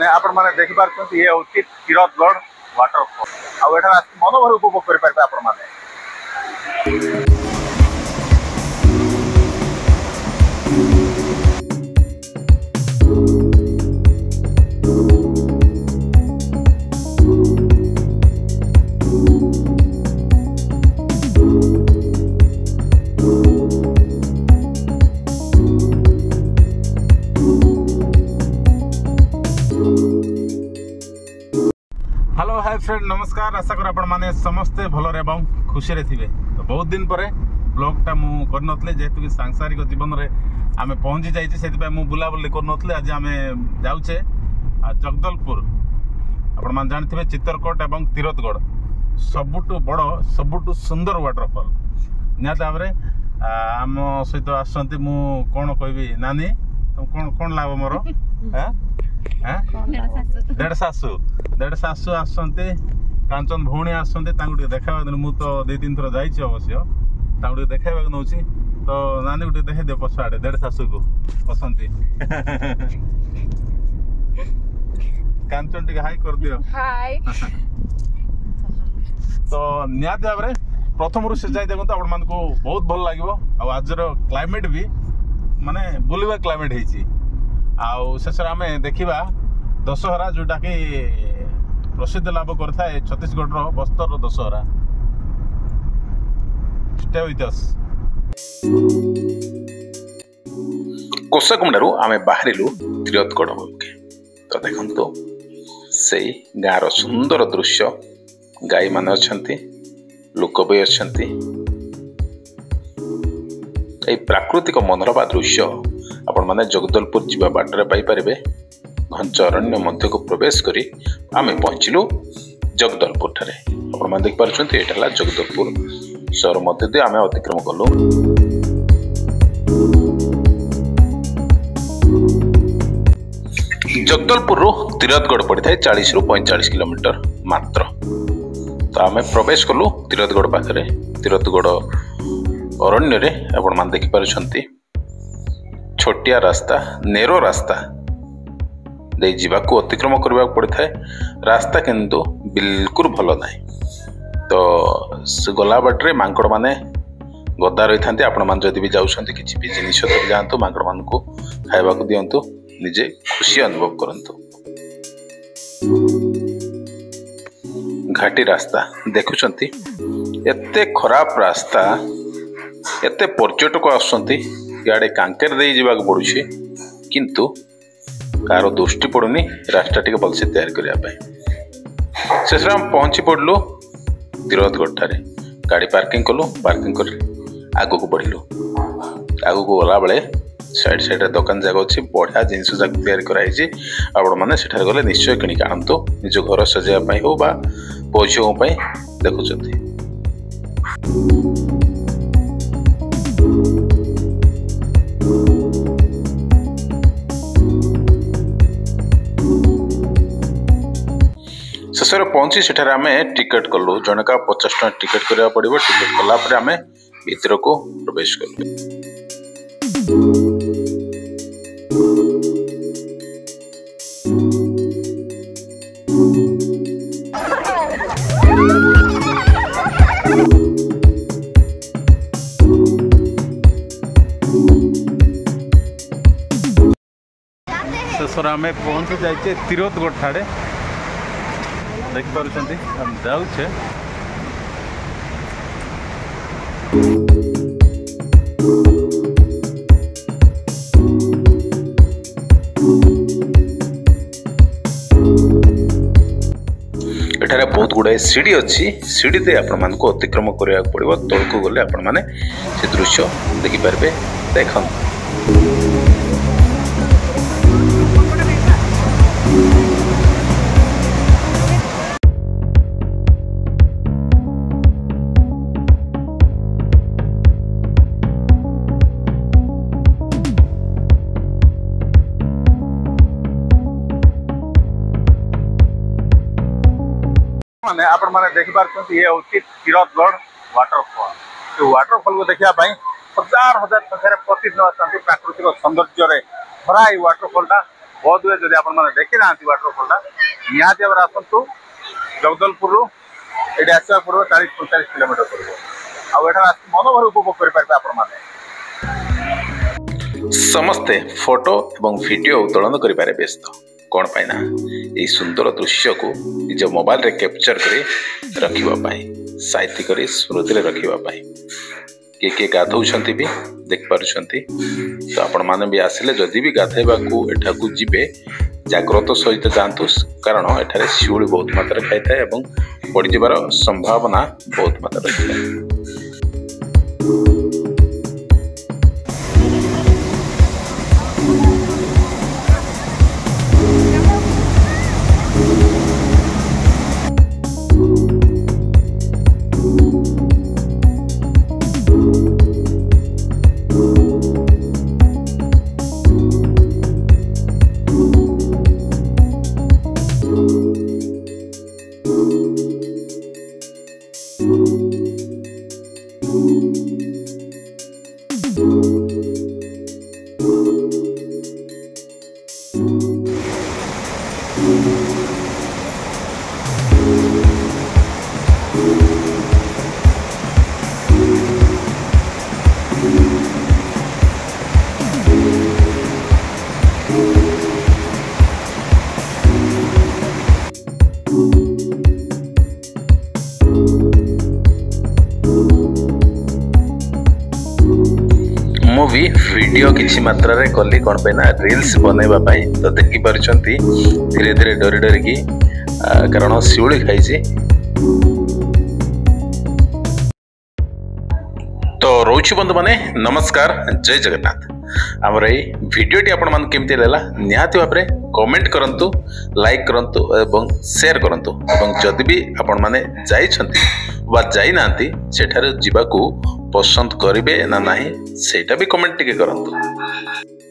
मैंने आपण मैंने देखि पारछंती ये होची तीरथगढ़ वाटरफॉल आ एठा मनोभर उपभोग करि पारबे आपण माने। हेलो हाय फ्रेंड नमस्कार आशा कर आपण माने समस्ते भल रे खुशी रे थिबे। तो बहुत दिन पर ब्लॉगटा मु करनथले जेहेतु कि सांसारिक जीवन रे आमे पहुंची जाइछि सेति पे मु बुलाबुली करनथले। आज आमे जाउछे जगदलपुर। आपण मान जानथिबे चित्रकोट एवं तीरथगढ़ सबुटु बड़ सबुटु सुंदर वाटरफॉल। निया ताबरे आम सहित आसंती मु कोन कहबी नानी तुम कोन लाभ मोर देढ़ सासु आसते कांचन भौणी आसते देखा मु तो दु तीन थर जाइए अवश्य देखा नौ तो नानी गोटे देखे दे पछाड़े देढ़ सासु को बसंती कांचन टी हाई कर दियो हाय तो निहाती भाव में प्रथम रू से जाए देखो आपण मान को बहुत भल लगे। आज क्लाइमेट भी माने बुलवा क्लाइमेट है आउ शेष आम देखा दशहरा जोटा कि प्रसिद्ध लाभ करता है Chhattisgarh Bastar Dussehra. Stay with us. कोसाकुंडारू आमे बाहरिलु तीरथगढ़ अभिमुखे। तो देखंतु सेई गाँर सुंदर दृश्य गाई माने अछंती लोक भी अछंती। एई प्राकृतिक मनोरम दृश्य आपण माने जगदलपुर जीवा बाटरे पाई परिबे। घंच अरण्य मध्य को प्रवेश करी आमे पहुंचलु जगदलपुर ठारे। आपण माने देख पारछंती एटाला जगदलपुर शहर मध्य दे आमे अतिक्रम कलु। जगदलपुर रो तीरथगढ़ पड़ता है 40 रु 45 किलोमीटर मात्र। तो आमे प्रवेश कलु तीरथगढ़ पाखरे। तीरथगढ़ अरण्य रे आपण माने देख पारछंती छोटिया रास्ता नेरो रास्ता दे जीवाको अतिक्रम करबा पड़ता है। रास्ता किंतु बिल्कुल भलो नाही। तो गला बाटरे मांकड़ माने गदा रही था। आपण मान जदि भी जाउछंती किछि भी जिनिस धरि जांतु मांकड़ मान को खाइबा को दियंतु निजे खुशी अनुभव करंतु। घाटी रास्ता देखुछंती एते खराब रास्ता एते पर्यटक आसुछंती इे कांकेर दे जावाक पड़ुछि किंतु कार दृष्टि पड़ुनी रास्ता टी भलसे तैयार करने। शेष हम पहुंची पड़लु तीरथगढ़ ठारे। गाड़ी पार्किंग कलु पार्किंग कर आगु को बढ़लु। आगु को गला बेले साइड साइड दुकान जगह अच्छी बढ़िया जिनस जगह तैयार कराई। आपण मैंने सेठार गले निश्चय किणिक आनतु निज घर सजाइवाई हो बा पुओ झील देखुं। शेष पहुंची सेठार आम टिकट कलु। जनका 50 टका टिकट करा पड़ो। टिकट कला आम भीतर को प्रवेश कलु। शेष आम पहुंची जाइए तीरथगढ़ ठाड़े। देख पारुछंती हम जाउछे एठारे बहुत गुड़ाए सीढ़ी अच्छी। सीढ़ी दे आपण मान को अतिक्रम करिया पड़िबो। तळ को गले आपण माने से दृश्य देखि पारबे। देखन माने आपण माने देखि पारछंती ये होची तीरथगढ़ वाटरफॉल। तो वाटरफॉल को देखिया पई हजार हजार संख्या प्रतिदिन आसती प्राकृतिक सौंदर्य रे भरा ये वाटरफॉल टा बहुत हुए जब आप देखी ना वाटरफॉल निहाती भाव आसतु जगदलपुर ये आसवा पड़ो 40-45 किलोमीटर पड़ो आठ मनोभर उपभोग करेंगे आपण मैंने समस्ते फोटो एवं वीडियो उत्तोलन करें व्यस्त कौन पाई ना ये सुंदर दृश्य को निज मोबाइल रे कैप्चर कर रखापी साइती कर स्मृति रखापी किए किए गाधौंट भी देख पार्टी तो आपण मैंने भी आसिले जदि भी गाधेबा को जीवे जाग्रत सहित जातु कारण एठारे शिउली बहुत मात्रा खाई थाए और पड़ जावर संभावना बहुत मात्रा रही मूवी वीडियो किछि मात्रा रे कली कोन पे ना रील्स बनेबा पाई तो देखि परछंती धीरे धीरे डरी डरी की कारण शिउली खाइछि तो रोची बंधु माने नमस्कार जय जगन्नाथ आमर ये वीडियोटी आपण मान केमती लेला निहाती भाबरे कमेंट करंतु लाइक करंतु एवं शेयर करंतु एवं जदि भी आपण माने जाई छंती वा जाई नांती सेठारे जिबाकू पसंद करिवे ना नाही सेटा भी कमेंट टिके करंतु।